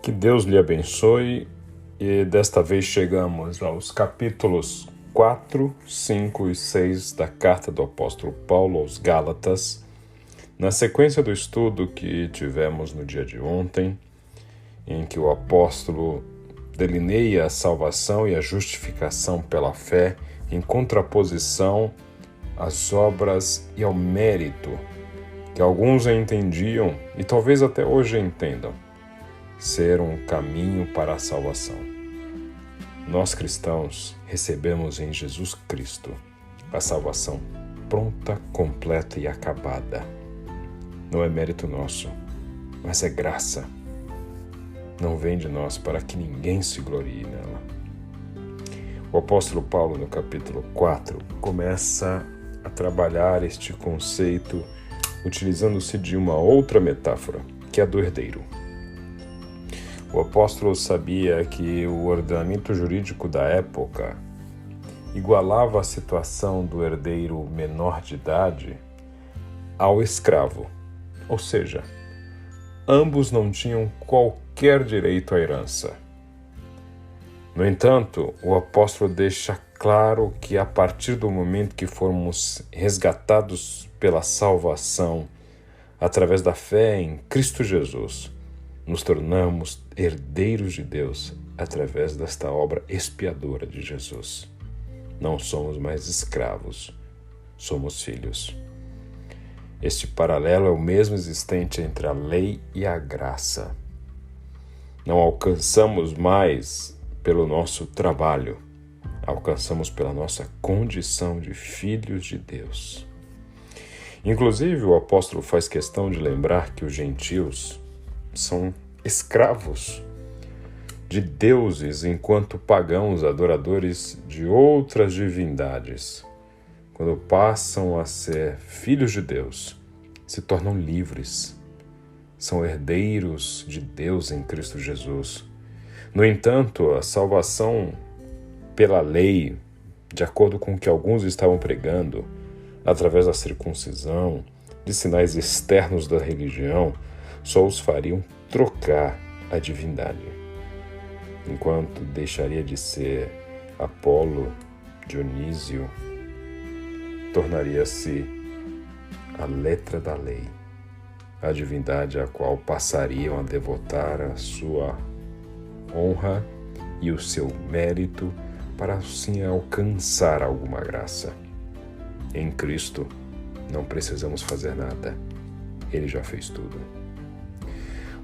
Que Deus lhe abençoe e desta vez chegamos aos capítulos 4, 5 e 6 da carta do apóstolo Paulo aos Gálatas, na sequência do estudo que tivemos no dia de ontem, em que o apóstolo delineia a salvação e a justificação pela fé em contraposição às obras e ao mérito que alguns entendiam e talvez até hoje entendam ser um caminho para a salvação. Nós cristãos recebemos em Jesus Cristo a salvação pronta, completa e acabada. Não é mérito nosso, mas é graça. Não vem de nós para que ninguém se glorie nela. O apóstolo Paulo, no capítulo 4, começa a trabalhar este conceito utilizando-se de uma outra metáfora, que é a do herdeiro. O apóstolo sabia que o ordenamento jurídico da época igualava a situação do herdeiro menor de idade ao escravo, ou seja, ambos não tinham qualquer direito à herança. No entanto, o apóstolo deixa claro que a partir do momento que formos resgatados pela salvação através da fé em Cristo Jesus, nos tornamos herdeiros de Deus através desta obra expiadora de Jesus. Não somos mais escravos, somos filhos. Este paralelo é o mesmo existente entre a lei e a graça. Não alcançamos mais pelo nosso trabalho, alcançamos pela nossa condição de filhos de Deus. Inclusive, o apóstolo faz questão de lembrar que os gentios são escravos de deuses, enquanto pagãos adoradores de outras divindades, quando passam a ser filhos de Deus, se tornam livres, são herdeiros de Deus em Cristo Jesus. No entanto, a salvação pela lei, de acordo com o que alguns estavam pregando, através da circuncisão, de sinais externos da religião, só os fariam trocar a divindade, enquanto deixaria de ser Apolo, Dionísio, tornaria-se a letra da lei, a divindade a qual passariam a devotar a sua honra e o seu mérito para assim alcançar alguma graça. Em Cristo não precisamos fazer nada, Ele já fez tudo.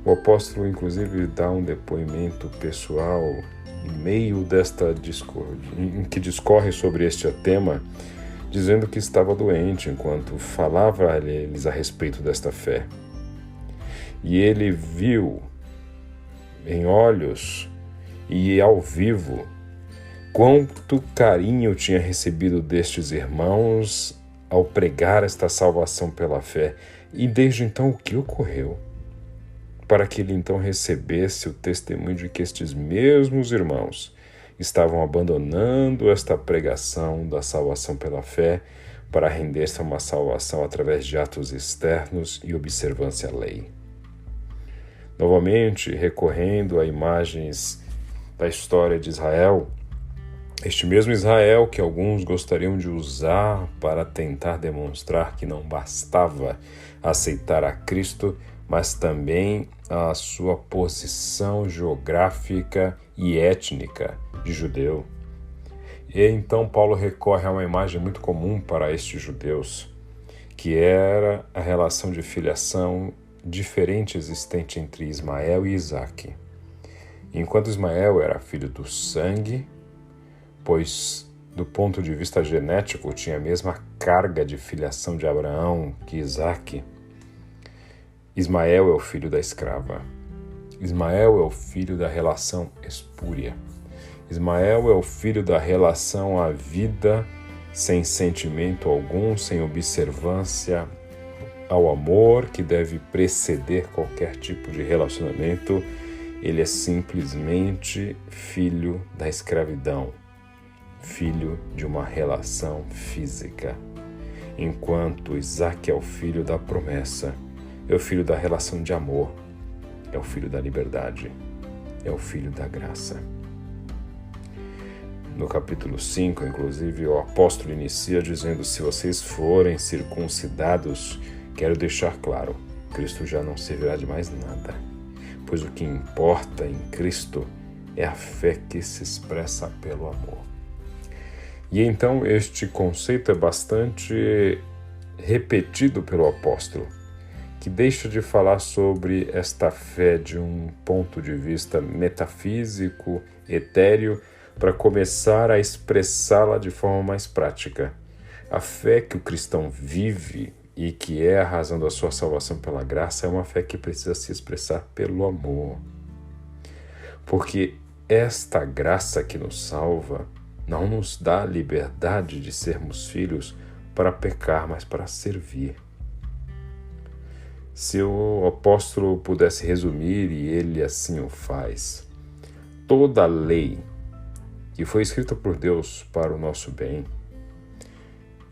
O apóstolo, inclusive, dá um depoimento pessoal em meio desta em que discorre sobre este tema, dizendo que estava doente enquanto falava a eles a respeito desta fé. E ele viu em olhos e ao vivo quanto carinho tinha recebido destes irmãos ao pregar esta salvação pela fé. E desde então o que ocorreu? Para que ele então recebesse o testemunho de que estes mesmos irmãos estavam abandonando esta pregação da salvação pela fé para render-se a uma salvação através de atos externos e observância à lei. Novamente, recorrendo a imagens da história de Israel, este mesmo Israel que alguns gostariam de usar para tentar demonstrar que não bastava aceitar a Cristo, mas também a sua posição geográfica e étnica de judeu. E então Paulo recorre a uma imagem muito comum para estes judeus, que era a relação de filiação diferente existente entre Ismael e Isaque. Enquanto Ismael era filho do sangue, pois do ponto de vista genético tinha a mesma carga de filiação de Abraão que Isaque, Ismael é o filho da escrava. Ismael é o filho da relação espúria. Ismael é o filho da relação à vida sem sentimento algum, sem observância ao amor que deve preceder qualquer tipo de relacionamento. Ele é simplesmente filho da escravidão, filho de uma relação física. Enquanto Isaque é o filho da promessa, é o filho da relação de amor, é o filho da liberdade. é o Filho da graça. No capítulo 5, inclusive, o apóstolo inicia dizendo: se vocês forem circuncidados, quero deixar claro, Cristo já não servirá de mais nada, pois o que importa em Cristo é a fé que se expressa pelo amor. E então este conceito é bastante repetido pelo apóstolo, que deixa de falar sobre esta fé de um ponto de vista metafísico, etéreo, para começar a expressá-la de forma mais prática. A fé que o cristão vive e que é a razão da sua salvação pela graça é uma fé que precisa se expressar pelo amor. Porque esta graça que nos salva não nos dá a liberdade de sermos filhos para pecar, mas para servir. Se o apóstolo pudesse resumir, e ele assim o faz, toda a lei que foi escrita por Deus para o nosso bem,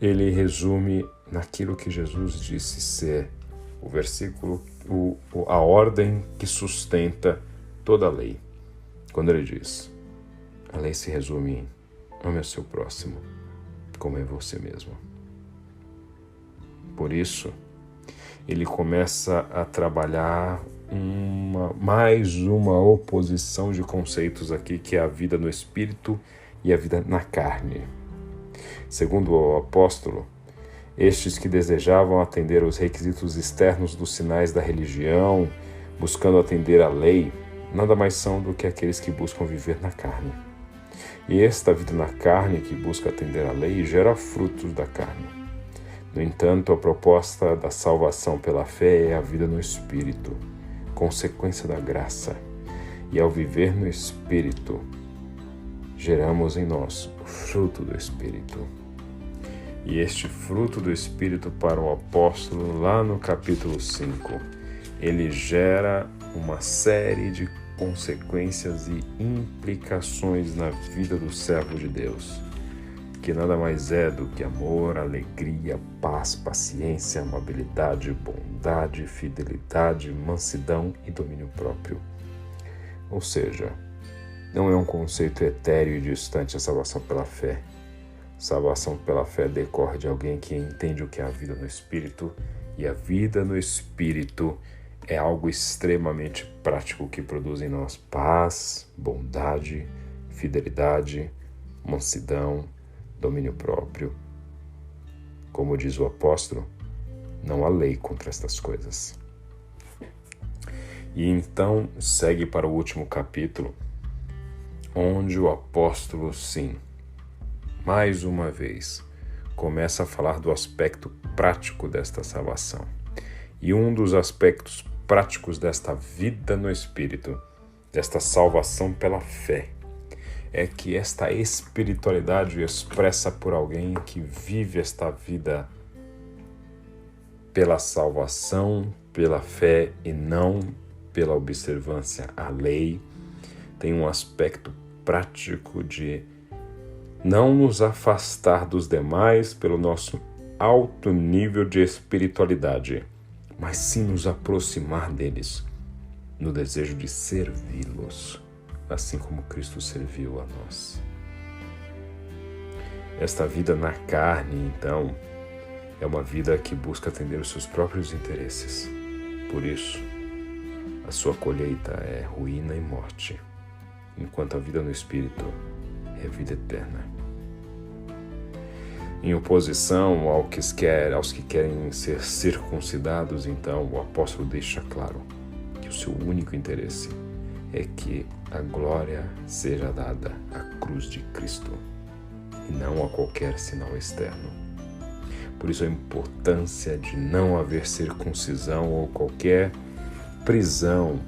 ele resume naquilo que Jesus disse ser o versículo, a ordem que sustenta toda a lei. Quando ele diz: a lei se resume em ame o seu próximo como é você mesmo. Por isso, ele começa a trabalhar mais uma oposição de conceitos aqui, que é a vida no espírito e a vida na carne. Segundo o apóstolo, estes que desejavam atender aos requisitos externos dos sinais da religião, buscando atender à lei, nada mais são do que aqueles que buscam viver na carne. E esta vida na carne que busca atender à lei gera frutos da carne. No entanto, a proposta da salvação pela fé é a vida no Espírito, consequência da graça. E ao viver no Espírito, geramos em nós o fruto do Espírito. E este fruto do Espírito para o apóstolo, lá no capítulo 5, ele gera uma série de consequências e implicações na vida do servo de Deus, que nada mais é do que amor, alegria, paz, paciência, amabilidade, bondade, fidelidade, mansidão e domínio próprio. Ou seja, não é um conceito etéreo e distante a salvação pela fé. Salvação pela fé decorre de alguém que entende o que é a vida no Espírito, e a vida no Espírito é algo extremamente prático que produz em nós paz, bondade, fidelidade, mansidão, domínio próprio. Como diz o apóstolo, não há lei contra estas coisas. E então segue para o último capítulo, onde o apóstolo, sim, mais uma vez, começa a falar do aspecto prático desta salvação. E um dos aspectos práticos desta vida no Espírito, desta salvação pela fé, é que esta espiritualidade expressa por alguém que vive esta vida pela salvação, pela fé e não pela observância à lei, tem um aspecto prático de não nos afastar dos demais pelo nosso alto nível de espiritualidade, mas sim nos aproximar deles no desejo de servi-los, assim como Cristo serviu a nós. Esta vida na carne, então, é uma vida que busca atender os seus próprios interesses. Por isso, a sua colheita é ruína e morte, enquanto a vida no Espírito é vida eterna. Em oposição aos que querem ser circuncidados, então, o apóstolo deixa claro que o seu único interesse é que a glória seja dada à cruz de Cristo e não a qualquer sinal externo. Por isso a importância de não haver circuncisão ou qualquer prisão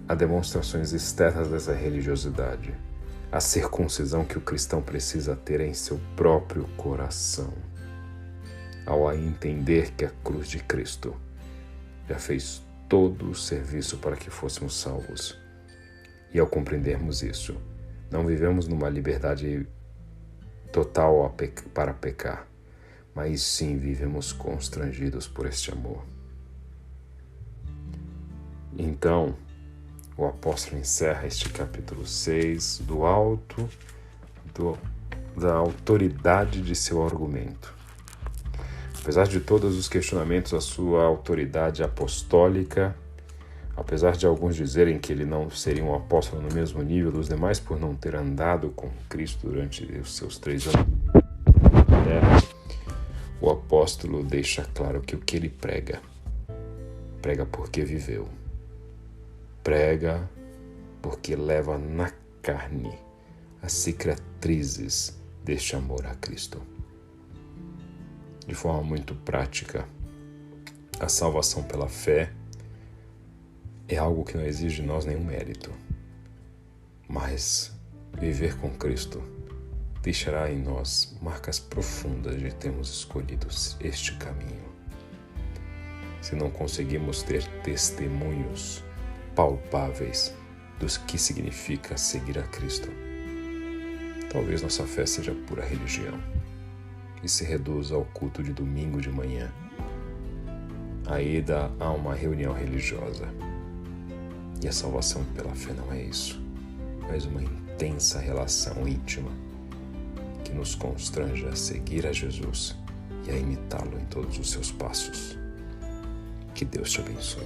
a demonstrações externas dessa religiosidade. A circuncisão que o cristão precisa ter é em seu próprio coração, ao entender que a cruz de Cristo já fez todo o serviço para que fôssemos salvos. E ao compreendermos isso, não vivemos numa liberdade total para pecar, mas sim vivemos constrangidos por este amor. Então, o apóstolo encerra este capítulo 6 do alto da autoridade de seu argumento. Apesar de todos os questionamentos à sua autoridade apostólica, apesar de alguns dizerem que ele não seria um apóstolo no mesmo nível dos demais por não ter andado com Cristo durante os seus 3 anos na terra, o apóstolo deixa claro que o que ele prega porque viveu. Prega porque leva na carne as cicatrizes deste amor a Cristo. De forma muito prática, a salvação pela fé é algo que não exige de nós nenhum mérito, mas viver com Cristo deixará em nós marcas profundas de termos escolhido este caminho. Se não conseguimos ter testemunhos palpáveis dos que significa seguir a Cristo, talvez nossa fé seja pura religião e se reduza ao culto de domingo de manhã, a ida a uma reunião religiosa. E a salvação pela fé não é isso, mas uma intensa relação íntima que nos constrange a seguir a Jesus e a imitá-lo em todos os seus passos. Que Deus te abençoe.